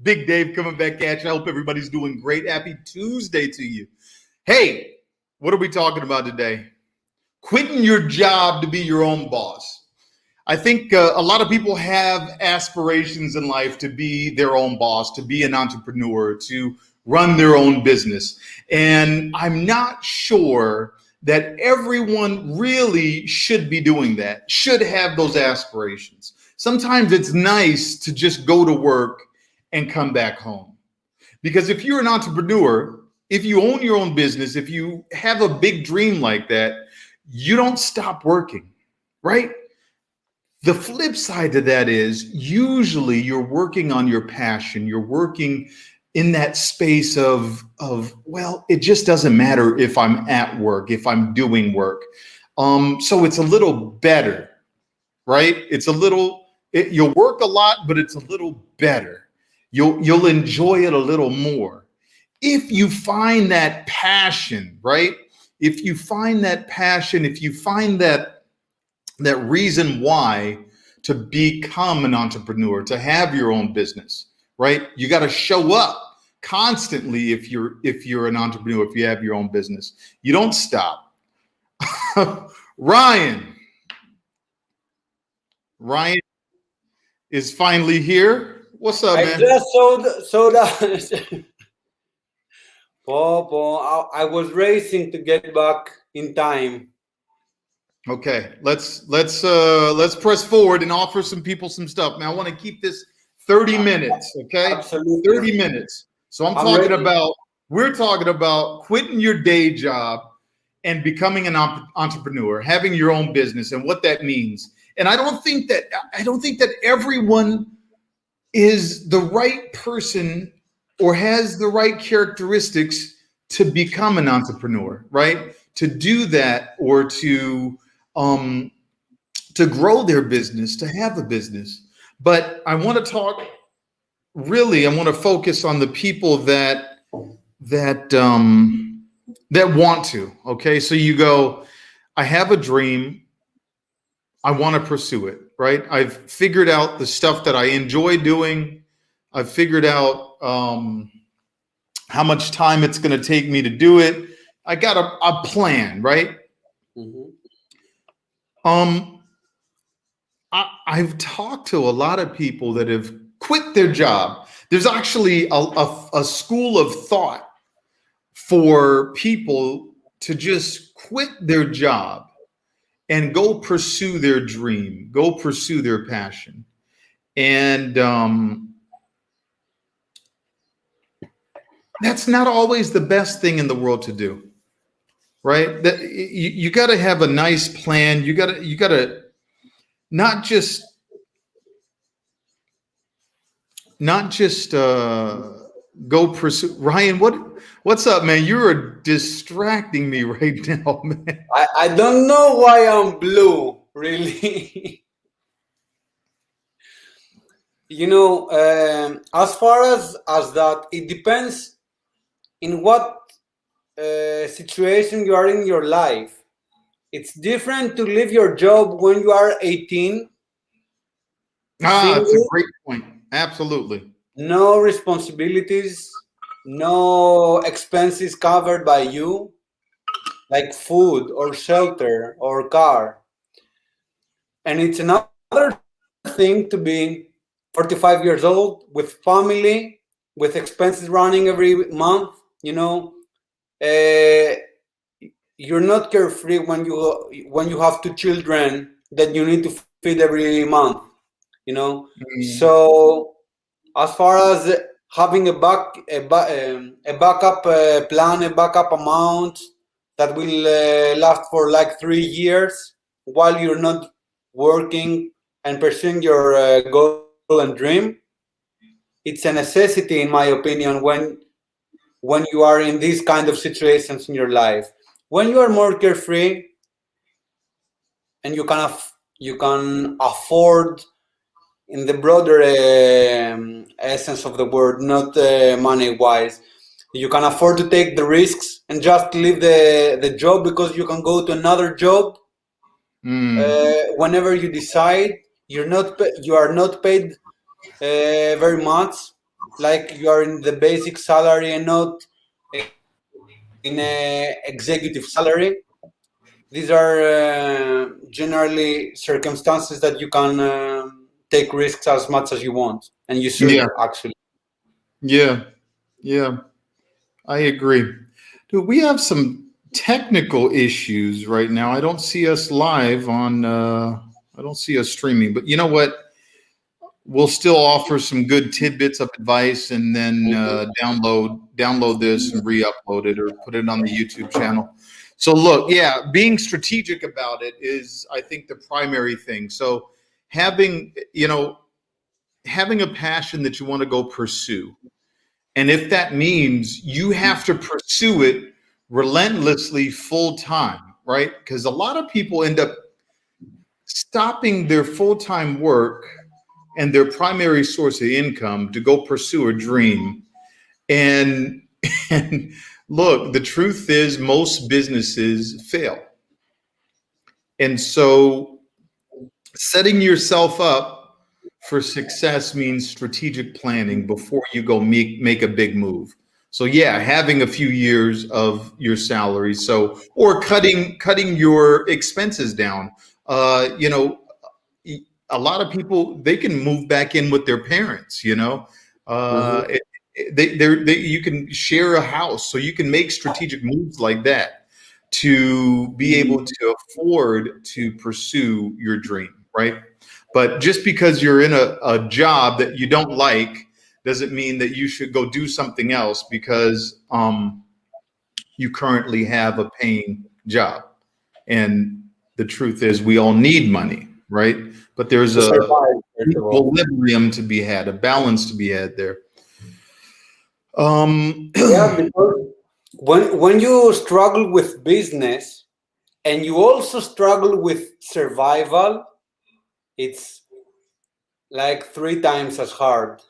Big Dave coming back at you. I hope everybody's doing great. Happy Tuesday to you. Hey, what are we talking about today? Quitting your job to be your own boss. I think a lot of people have aspirations in life to be their own boss, to be an entrepreneur, to run their own business. And I'm not sure that everyone really should be doing that, should have those aspirations. Sometimes it's nice to just go to work and come back home. Because if you're an entrepreneur, if you own your own business, if you have a big dream like that, you don't stop working, right? The flip side to that is usually you're working on your passion. You're working in that space of well, it just doesn't matter if I'm at work, if I'm doing work. So it's a little better, right? You'll work a lot, but it's a little better. You'll enjoy it a little more. If you find that passion, right? If you find that passion, if you find that reason why to become an entrepreneur, to have your own business, right? You got to show up constantly if you're an entrepreneur, if you have your own business. You don't stop. Ryan is finally here. What's up, man? I just saw that. Popo, I was racing to get back in time. Okay, let's press forward and offer some people some stuff. Now I want to keep this 30 minutes, okay? Absolutely. 30 minutes. So we're talking about quitting your day job and becoming an entrepreneur, having your own business and what that means. And I don't think that everyone is the right person or has the right characteristics to become an entrepreneur, right? To do that or to grow their business, to have a business. But I want to I want to focus on the people that want to. Okay, so you go, I have a dream, I want to pursue it, right? I've figured out the stuff that I enjoy doing. I've figured out how much time it's going to take me to do it. I got a plan, right? Mm-hmm. I've talked to a lot of people that have quit their job. There's actually a school of thought for people to just quit their job and go pursue their dream, go pursue their passion. And that's not always the best thing in the world to do, right? That you got to have a nice plan. You got to not just go pursue. Ryan, what's up, man? You are distracting me right now, man. I don't know why I'm blue, really. As far as that, it depends in what situation you are in your life. It's different to leave your job when you are 18. That's a great point. Absolutely. No responsibilities, no expenses covered by you, like food or shelter or car. And it's another thing to be 45 years old with family, with expenses running every month. You're not carefree when you have 2 children that you need to feed every month. So as far as having a backup plan, a backup amount that will last for like 3 years while you're not working and pursuing your goal and dream, it's a necessity, in my opinion, when you are in these kind of situations in your life. When you are more carefree and you can afford, in the broader essence of the word, not money wise, you can afford to take the risks and just leave the job because you can go to another job whenever you decide. You are not paid very much, like you are in the basic salary and not in a executive salary. These are generally circumstances that you can take risks as much as you want, and you should Yeah, actually. yeah, yeah. I agree. Dude, we have some technical issues right now. I don't see us live on I don't see us streaming, but you know what? We'll still offer some good tidbits of advice and then download this and re-upload it or put it on the YouTube channel. So look, yeah, being strategic about it is I think the primary thing. So having, having a passion that you want to go pursue. And if that means you have to pursue it relentlessly full time, right? Because a lot of people end up stopping their full time work and their primary source of income to go pursue a dream. And, and look, the truth is, most businesses fail. And so setting yourself up for success means strategic planning before you go make a big move. So yeah, having a few years of your salary, so or cutting your expenses down. You know, a lot of people, they can move back in with their parents. You know, Mhm. you can share a house, so you can make strategic moves like that to be able to afford to pursue your dream, right? But just because you're in a job that you don't like doesn't mean that you should go do something else because you currently have a paying job. And the truth is, we all need money, right? But there's To a survive, first of all. equilibrium to be had, a balance to be had there. Um, Yeah, because when you struggle with business and you also struggle with survival, it's like 3 times as hard.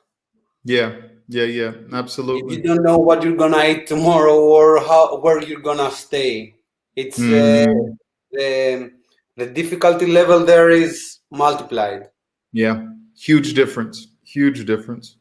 yeah, If you absolutely. don't know what you're gonna eat tomorrow or where you're gonna stay, it's Mm, the the difficulty level there is multiplied. yeah, huge difference. Huge difference.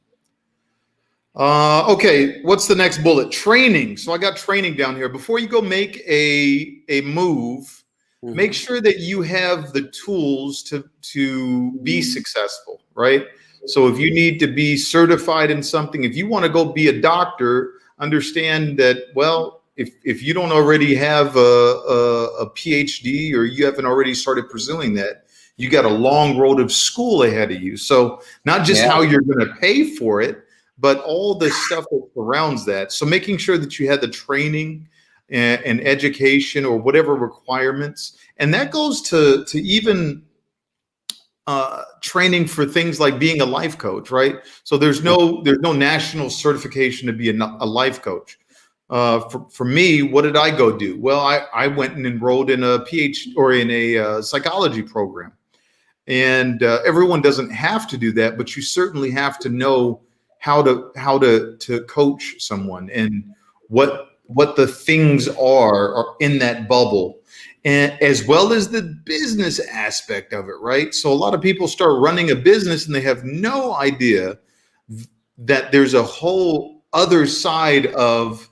Okay, what's the next bullet? Training. So I got training down here. Before you go make a move, make Mhm. sure that you have the tools to be successful, right? So if you need to be certified in something, if you want to go be a doctor, understand that, well, if you don't already have a PhD or you haven't already started pursuing that, you got a long road of school ahead of you. So not just Yeah. how you're going to pay for it, but all the stuff that surrounds that. So making sure that you had the training and education or whatever requirements, and that goes to even training for things like being a life coach, right? So there's no national certification to be a life coach. For me, what did I go do? Well, I went and enrolled in a PhD or in a psychology program. And everyone doesn't have to do that, but you certainly have to know how to coach someone and what the things are in that bubble, and as well as the business aspect of it, right? So a lot of people start running a business and they have no idea that there's a whole other side of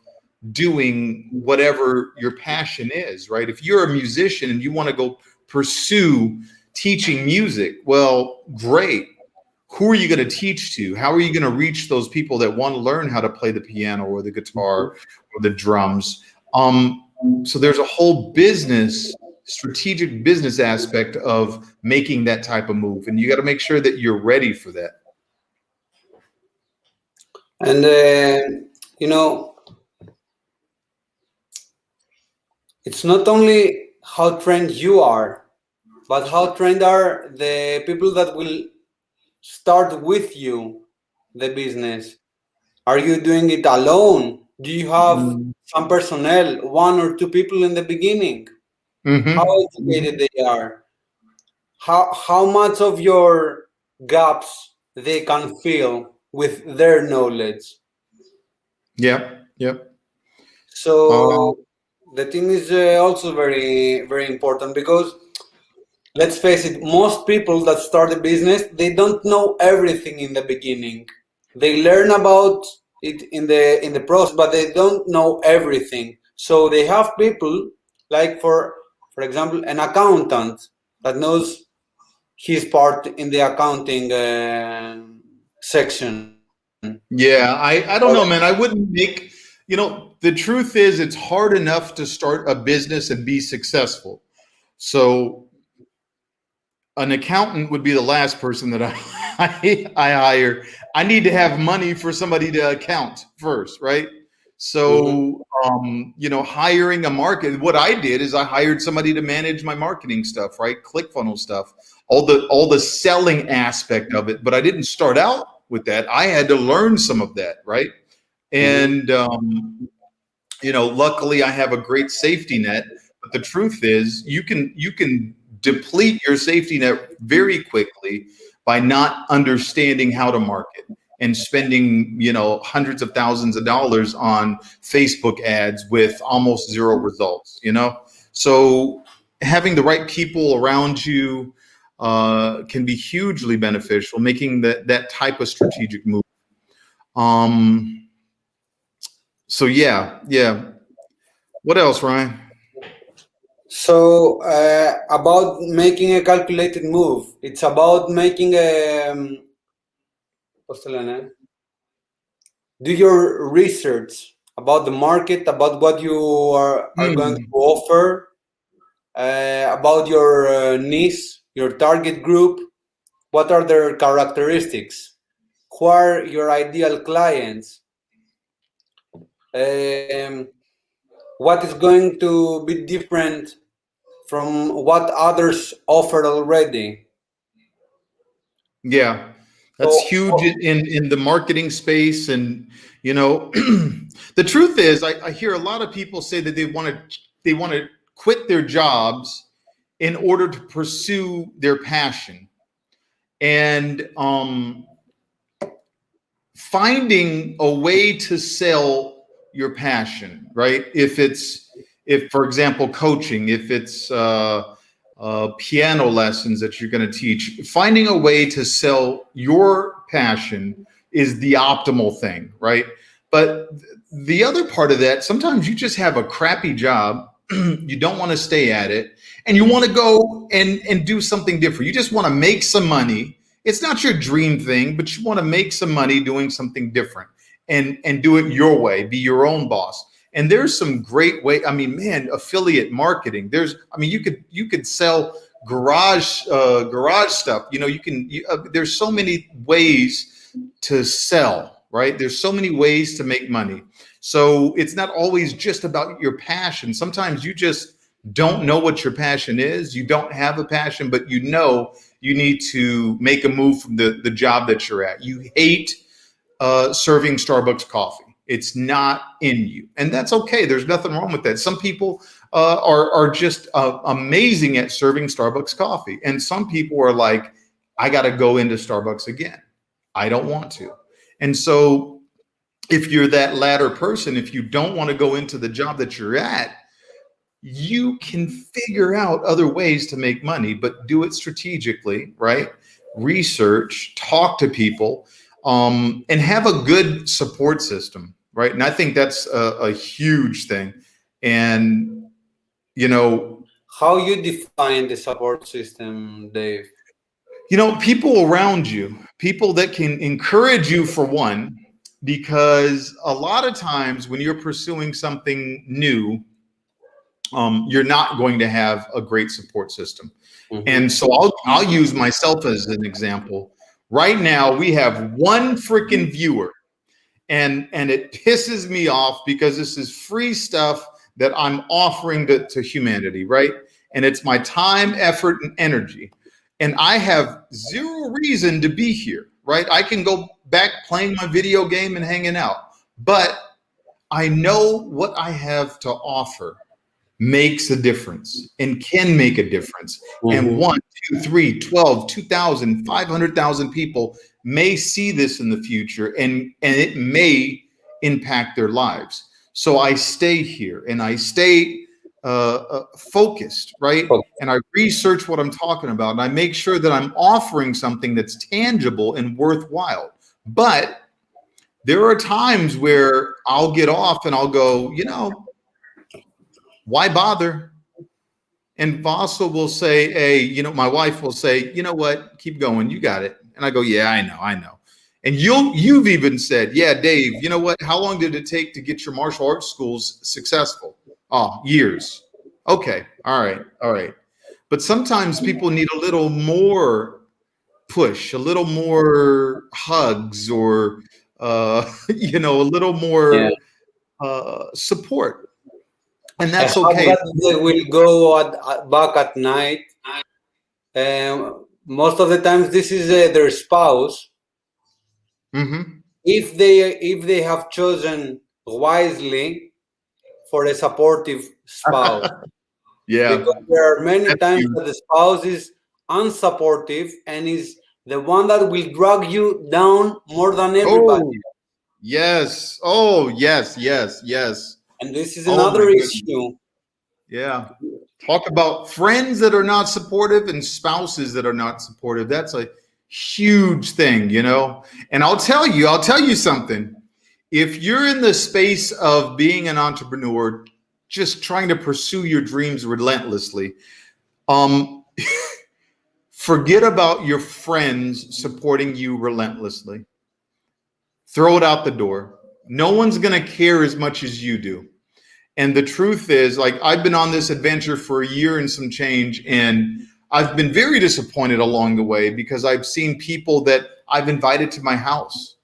doing whatever your passion is, right? If you're a musician and you want to go pursue teaching music, well, great. Who are you going to teach to? How are you going to reach those people that want to learn how to play the piano or the guitar or the drums? So there's a whole strategic business aspect of making that type of move, and you got to make sure that you're ready for that. And you know, it's not only how trained you are, but how trained are the people that will start with you the business. Are you doing it alone? Do you have some personnel, 1 or 2 people in the beginning? How Mm-hmm. educated they are? How much of your gaps they can fill with their knowledge? Yep. Yep. So the thing is also very important because let's face it, most people that start a business, they don't know everything in the beginning. they learn about it in the process, but they don't know everything. So they have people like, for example, an accountant that knows his part in the accounting section. Yeah, I don't know, man. I wouldn't make, the truth is it's hard enough to start a business and be successful. So an accountant would be the last person that I hire. I need to have money for somebody to account first, right? So, hiring a market, what I did is I hired somebody to manage my marketing stuff, right? ClickFunnels stuff, all the selling aspect of it. But I didn't start out with that. I had to learn some of that, right? And, luckily I have a great safety net. But the truth is you can deplete your safety net very quickly by not understanding how to market and spending, hundreds of thousands of dollars on Facebook ads with almost zero results, So having the right people around you can be hugely beneficial, making that type of strategic move. So yeah. What else, Ryan? So about making a calculated move, it's about making do your research about the market, about what you are going to offer, about your niche, your target group. What are their characteristics? Who are your ideal clients? What is going to be different from what others offer already? Yeah, that's huge in the marketing space. And, the truth is I hear a lot of people say that they want to quit their jobs in order to pursue their passion. And finding a way to sell your passion, right? If for example, coaching, if it's piano lessons that you're going to teach, finding a way to sell your passion is the optimal thing, right? But the other part of that, sometimes you just have a crappy job, you don't want to stay at it, and you want to go and do something different. You just want to make some money. It's not your dream thing, but you want to make some money doing something different and do it your way, be your own boss. And there's some great way. I mean, man, affiliate marketing. You could sell garage stuff. There's so many ways to sell, right? There's so many ways to make money. So it's not always just about your passion. Sometimes you just don't know what your passion is. You don't have a passion, but you need to make a move from the job that you're at. You hate serving Starbucks coffee. It's not in you, and that's okay. There's nothing wrong with that. Some people are just amazing at serving Starbucks coffee, and some people are like, I got to go into Starbucks again. I don't want to. And so if you're that latter person, if you don't want to go into the job that you're at, you can figure out other ways to make money, but do it strategically, right? Research, talk to people, and have a good support system, right? And I think that's a huge thing. And, how you define the support system, Dave? People around you, people that can encourage you, for one, because a lot of times when you're pursuing something new, you're not going to have a great support system. Mm-hmm. And so I'll use myself as an example. Right now we have one freaking viewer, and it pisses me off because this is free stuff that I'm offering to humanity, right? And it's my time, effort, and energy. And I have zero reason to be here, right? I can go back playing my video game and hanging out, but I know what I have to offer makes a difference and can make a difference. Mm-hmm. And 1, 2, 3, 12, 2,000, 500,000 people may see this in the future, and it may impact their lives. So I stay here and I stay focused, right? And I research what I'm talking about, and I make sure that I'm offering something that's tangible and worthwhile. But there are times where I'll get off and I'll go, why bother? And Vasa will say, hey, my wife will say, you know what, keep going, you got it. And I go, yeah, I know. And you've even said, yeah, Dave, you know what, how long did it take to get your martial arts schools successful? Oh, years. Okay, all right. But sometimes people need a little more push, a little more hugs, or a little more support, and that's I hope okay. that they will go back at night. Most of the times, this is their spouse. Mm-hmm. If they have chosen wisely for a supportive spouse, Yeah, because there are many that's times huge. that the spouse is unsupportive and is the one that will drag you down more than everybody. Oh, yes. Oh, yes. And this is Oh my another goodness. issue. Yeah. Talk about friends that are not supportive and spouses that are not supportive. That's a huge thing, And I'll tell you something. If you're in the space of being an entrepreneur, just trying to pursue your dreams relentlessly, forget about your friends supporting you relentlessly. Throw it out the door. No one's going to care as much as you do. And the truth is, like, I've been on this adventure for a year and some change, and I've been very disappointed along the way because I've seen people that I've invited to my house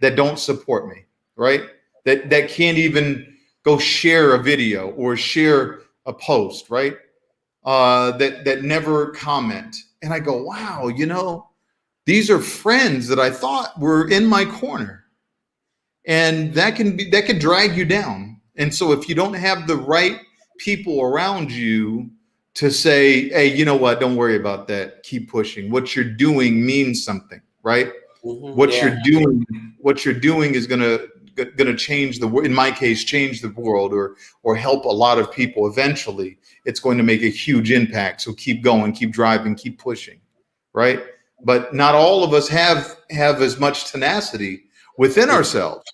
that don't support me, right? That can't even go share a video or share a post, right? That never comment. And I go, wow, these are friends that I thought were in my corner, and that could drag you down. And so if you don't have the right people around you to say, hey, you know what, don't worry about that, keep pushing, what you're doing means something, right? What Yeah. you're doing is gonna change in my case, change the world, or help a lot of people. Eventually it's going to make a huge impact. So keep going, keep driving, keep pushing, right? But not all of us have as much tenacity within ourselves.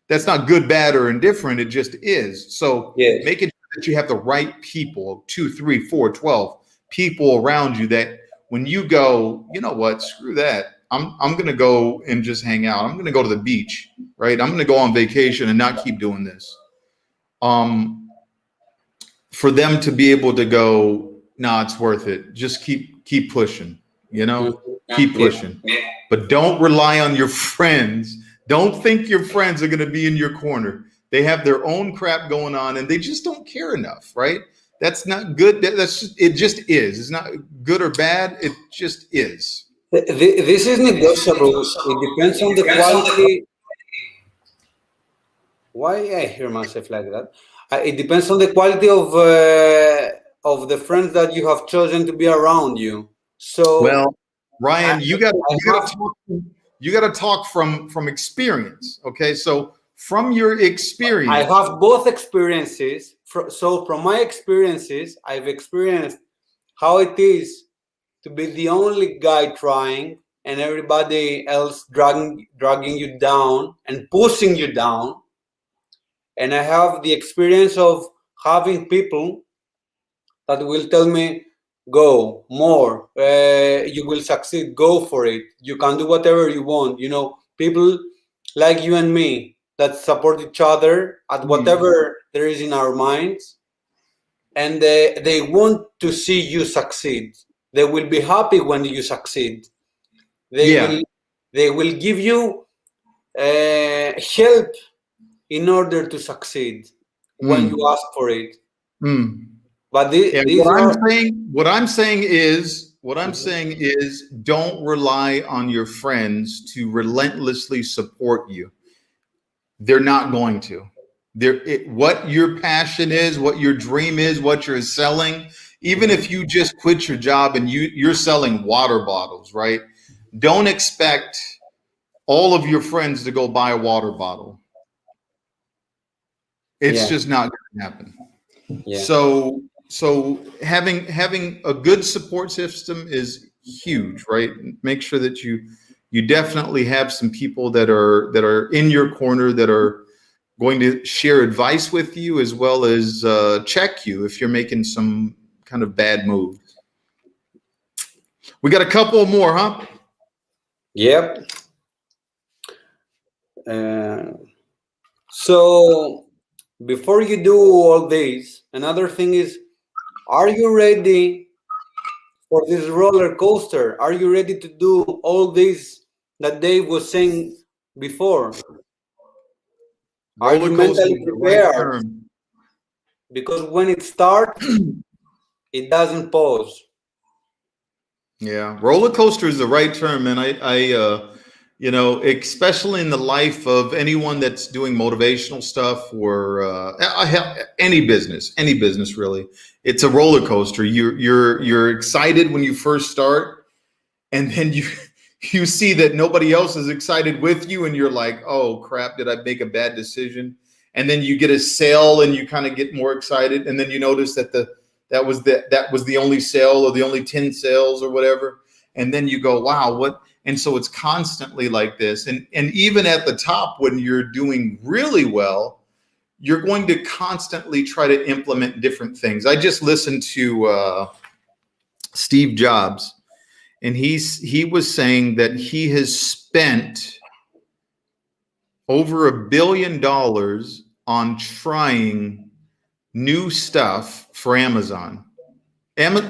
That's not good, bad, or indifferent. It just is. So Yes. making sure that you have the right people, 2, 3, 4, 12 people around you, that when you go, you know what, screw that, I'm going to go and just hang out. I'm going to go to the beach, right? I'm going to go on vacation and not keep doing this. For them to be able to go, nah, it's worth it. Just keep pushing, keep pushing. But don't rely on your friends. Don't think your friends are going to be in your corner. They have their own crap going on, and they just don't care enough, right? That's not good. It just is. It's not good or bad. It just is. This is negotiable. It depends on the quality. Why I hear myself like that? It depends on the quality of the friends that you have chosen to be around you. So, well, Ryan, I you got have to talk from experience. Okay, so from your I experience, have both experiences. So from my experiences, I've experienced how it is to be the only guy trying and everybody else dragging you down and pushing you down. And I have the experience of having people that will tell me, go more, you will succeed, go for it, you can do whatever you want. People like you and me that support each other at whatever there is in our minds, and they want to see you succeed. They will be happy when you succeed. They yeah. will they will give you help in order to succeed when you ask for it. Mm. But Yeah, these are what I'm saying is don't rely on your friends to relentlessly support you. They're not going to. What your passion is, what your dream is, what you're selling, even if you just quit your job and you're selling water bottles, right? Don't expect all of your friends to go buy a water bottle. It's yeah, just not going to happen. yeah. So having a good support system is huge, right? Make sure that you definitely have some people that are in your corner that are going to share advice with you as well as check you if you're making some kind of bad moves. We got a couple more, huh? Yep. So before you do all this, another thing is, are you ready for this roller coaster? Are you ready to do all this that Dave was saying before? Are you mentally prepared? Because when it starts, it doesn't pause. Yeah, roller coaster is the right term, and I you know, especially in the life of anyone that's doing motivational stuff or any business really, it's a roller coaster. You're excited when you first start, and then you see that nobody else is excited with you, and you're like, oh crap, did I make a bad decision? And then you get a sale, and you kind of get more excited, and then you notice that that was the only sale or the only 10 sales or whatever, and then you go, wow, what? And so it's constantly like this, and even at the top when you're doing really well, you're going to constantly try to implement different things. I just listened to Steve Jobs, and he was saying that he has spent over $1 billion on trying new stuff for Amazon.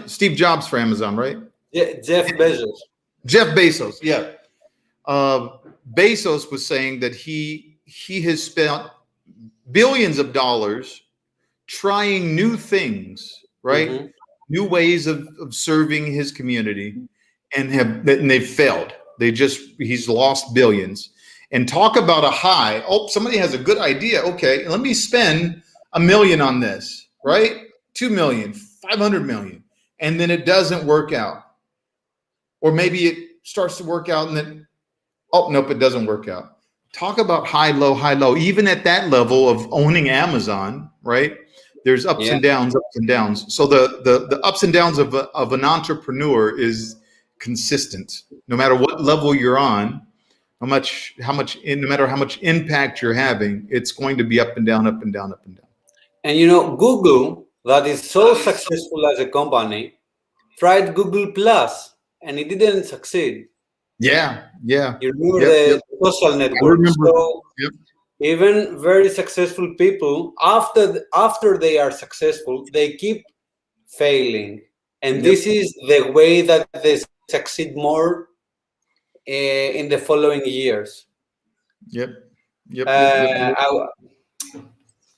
Steve Jobs for Amazon, right? Yeah, Jeff Bezos. Jeff Bezos, yeah. Bezos was saying that he has spent billions of dollars trying new things, right? Mm-hmm. New ways of serving his community, and they've failed. He's lost billions. And talk about a high. Oh, somebody has a good idea. Okay, let me spend $1 million on this, right? 2 million, 500 million, and then it doesn't work out. Or maybe it starts to work out and then, oh, nope, it doesn't work out. Talk about high, low, high, low. Even at that level of owning Amazon, right? There's ups and downs, ups and downs. So the ups and downs of an entrepreneur is consistent. No matter what level you're on, no matter how much impact you're having, it's going to be up and down, up and down, up and down. And you know, Google, that is so successful as a company, tried Google Plus, and it didn't succeed. Yeah. You remember the social network. So even very successful people, after they are successful, they keep failing. And this is the way that they succeed more in the following years.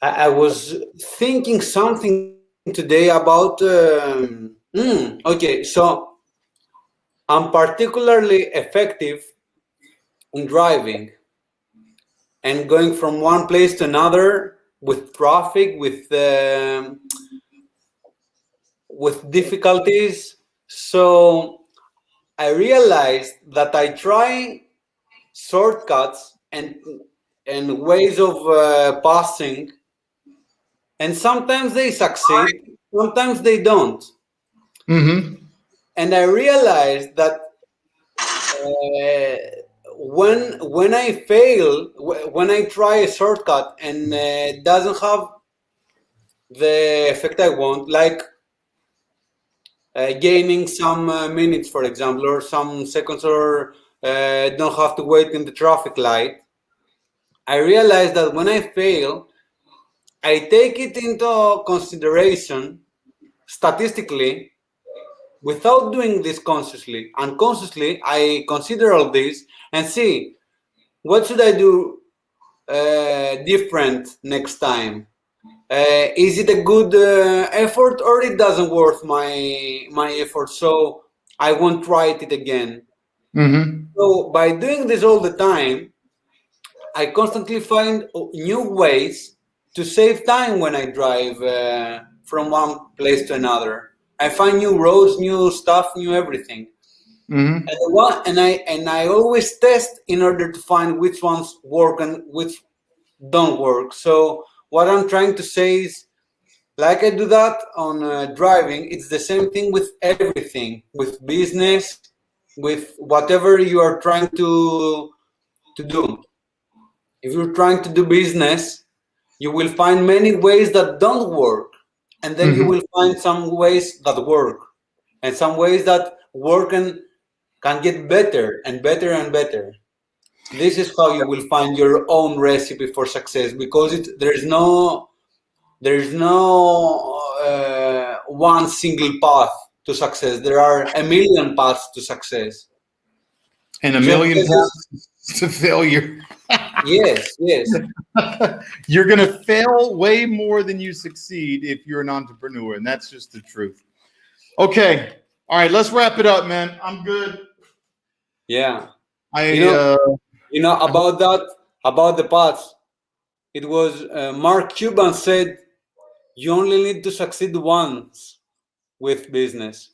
I was thinking something today about okay, so I'm particularly effective in driving and going from one place to another with traffic, with difficulties. So I realized that I try shortcuts and ways of passing, and sometimes they succeed, sometimes they don't. Mm-hmm. And I realized that when I fail, when I try a shortcut and it doesn't have the effect I want, like gaining some minutes, for example, or some seconds, or don't have to wait in the traffic light, I realized that when I fail, I take it into consideration statistically. Without doing this consciously, unconsciously, I consider all this and see what should I do different next time. Is it a good effort, or it doesn't worth my effort? So I won't try it again. Mm-hmm. So by doing this all the time, I constantly find new ways to save time when I drive from one place to another. I find new roads, new stuff, new everything. Mm-hmm. And I always test in order to find which ones work and which don't work. So what I'm trying to say is, like I do that on driving, it's the same thing with everything, with business, with whatever you are trying to do. If you're trying to do business, you will find many ways that don't work, and then you will find some ways that work, and some ways that work and can get better and better and better. This is how you will find your own recipe for success, because there's no one single path to success. There are a million paths to success and a million paths to failure. Yes. You're going to fail way more than you succeed if you're an entrepreneur, and that's just the truth. Okay. All right, let's wrap it up, man. I'm good. Yeah. You know about that, about the paths. It was Mark Cuban said, you only need to succeed once with business.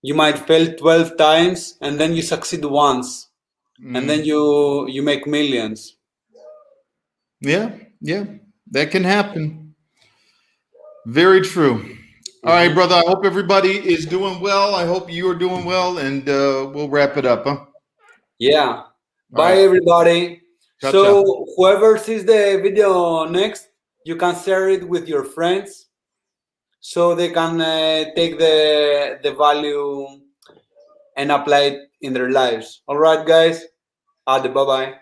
You might fail 12 times, and then you succeed once, and then you make millions. Yeah, that can happen. Very true. All right, brother. I hope everybody is doing well. I hope you are doing well, and we'll wrap it up, huh? Yeah. Bye, everybody. Ciao, so ciao. whoever sees the video next, you can share it with your friends so they can take the value and apply it in their lives. All right, guys. Bye-bye.